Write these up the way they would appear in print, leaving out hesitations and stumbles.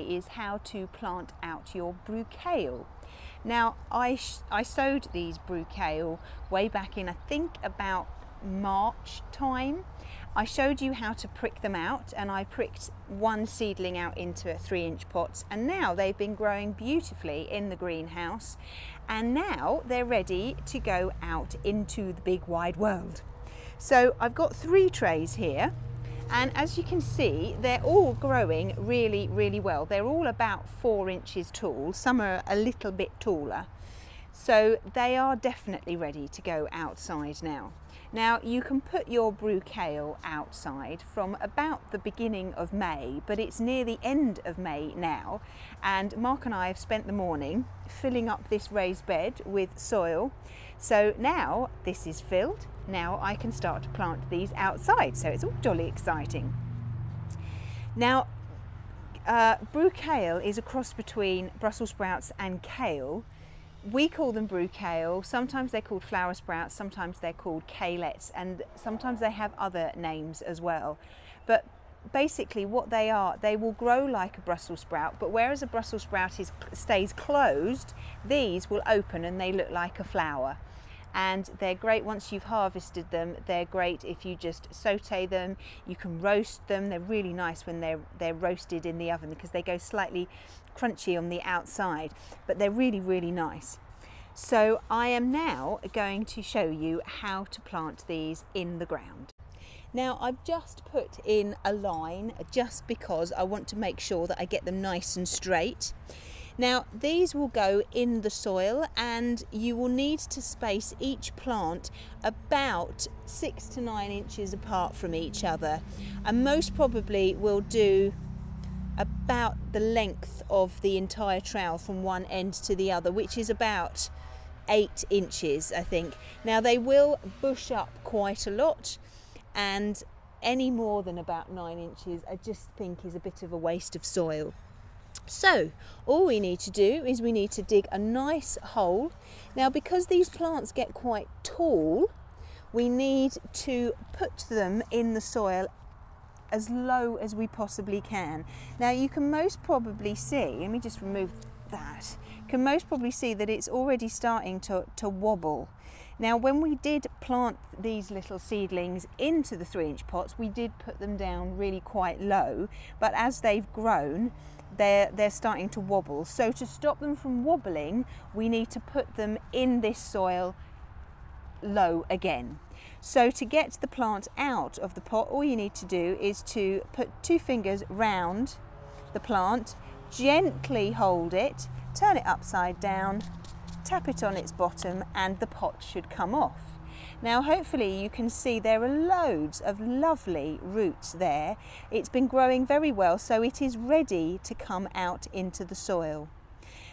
Is how to plant out your Brukale. Now I sowed these Brukale way back in, I think, about March time. I showed you how to prick them out, and I pricked one seedling out into 3-inch pots, and now they've been growing beautifully in the greenhouse, and now they're ready to go out into the big wide world. So I've got 3 trays here. And as you can see, they're all growing really, really well. They're all about 4 inches tall. Some are a little bit taller. So they are definitely ready to go outside now. Now you can put your Brukale outside from about the beginning of May, but it's near the end of May now. And Mark and I have spent the morning filling up this raised bed with soil. So now this is filled. Now I can start to plant these outside, so it's all jolly exciting. Now, Brukale is a cross between Brussels sprouts and kale. We call them Brukale, sometimes they're called flower sprouts, sometimes they're called Kalettes, and sometimes they have other names as well. But basically what they are, they will grow like a Brussels sprout, but whereas a Brussels sprout stays closed, these will open and they look like a flower. And they're great once you've harvested them. They're great if you just saute them. You can roast them. They're really nice when they're roasted in the oven because they go slightly crunchy on the outside, but they're really, really nice. So I am now going to show you how to plant these in the ground. Now I've just put in a line just because I want to make sure that I get them nice and straight. Now these will go in the soil, and you will need to space each plant about 6 to 9 inches apart from each other, and most probably will do about the length of the entire trowel from one end to the other, which is about 8 inches, I think. Now they will bush up quite a lot, and any more than about 9 inches I just think is a bit of a waste of soil. So all we need to do is we need to dig a nice hole. Now because these plants get quite tall, we need to put them in the soil as low as we possibly can. Now you can most probably see, let me just remove that, you can most probably see that it's already starting to wobble. Now when we did plant these little seedlings into the 3-inch pots, we did put them down really quite low, but as they've grown, they're starting to wobble. So to stop them from wobbling, we need to put them in this soil low again. So to get the plant out of the pot, all you need to do is to put 2 fingers round the plant, gently hold it, turn it upside down, tap it on its bottom, and the pot should come off. Now hopefully you can see there are loads of lovely roots there. It's been growing very well, so it is ready to come out into the soil.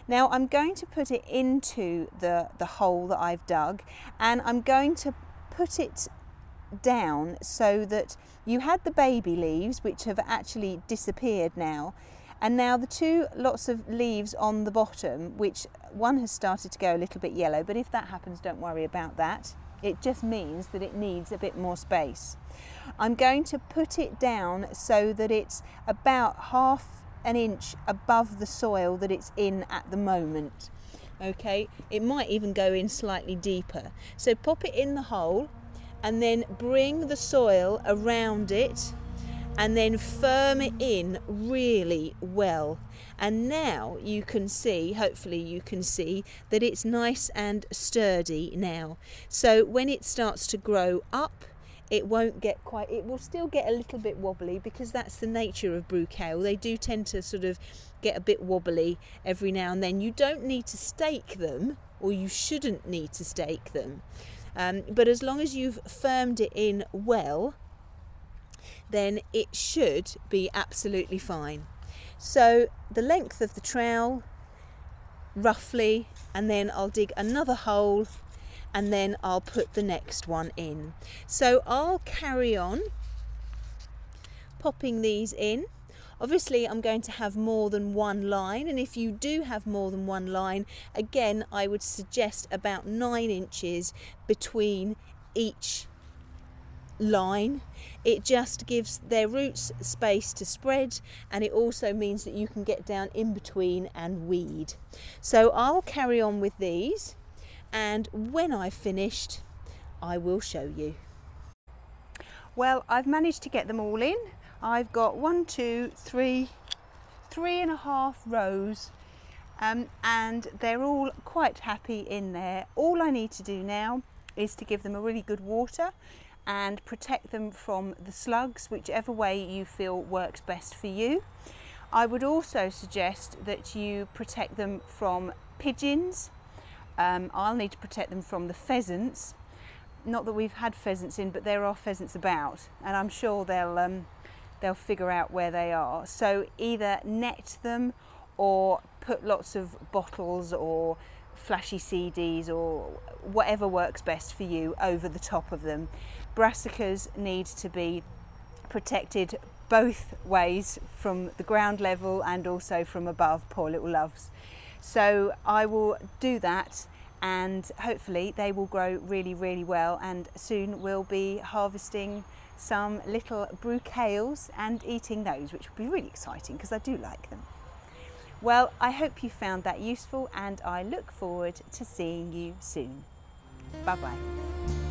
Now I'm going to put it into the hole that I've dug, and I'm going to put it down so that you had the baby leaves, which have actually disappeared now, and now the 2 lots of leaves on the bottom, which one has started to go a little bit yellow, but if that happens, don't worry about that. It just means that it needs a bit more space. I'm going to put it down so that it's about half an inch above the soil that it's in at the moment. Okay, it might even go in slightly deeper. So pop it in the hole and then bring the soil around it and then firm it in really well. And now you can see, hopefully you can see, that it's nice and sturdy now. So when it starts to grow up, it won't get quite, it will still get a little bit wobbly because that's the nature of Brukale. They do tend to sort of get a bit wobbly every now and then. You don't need to stake them, or you shouldn't need to stake them. But as long as you've firmed it in well, then it should be absolutely fine. So the length of the trowel, roughly, and then I'll dig another hole and then I'll put the next one in. So I'll carry on popping these in. Obviously I'm going to have more than one line, and if you do have more than one line, again I would suggest about 9 inches between each line. It just gives their roots space to spread, and it also means that you can get down in between and weed. So I'll carry on with these, and when I've finished I will show you. Well, I've managed to get them all in. I've got 1, 2, 3, 3.5 rows, and they're all quite happy in there. All I need to do now is to give them a really good water and protect them from the slugs, whichever way you feel works best for you. I would also suggest that you protect them from pigeons. I'll need to protect them from the pheasants. Not that we've had pheasants in, but there are pheasants about, and I'm sure they'll figure out where they are. So either net them or put lots of bottles or flashy CDs or whatever works best for you over the top of them. Brassicas need to be protected both ways, from the ground level and also from above, poor little loves. So I will do that, and hopefully they will grow really, really well, and soon we'll be harvesting some little Brukales and eating those, which will be really exciting because I do like them. Well, I hope you found that useful, and I look forward to seeing you soon. Bye bye.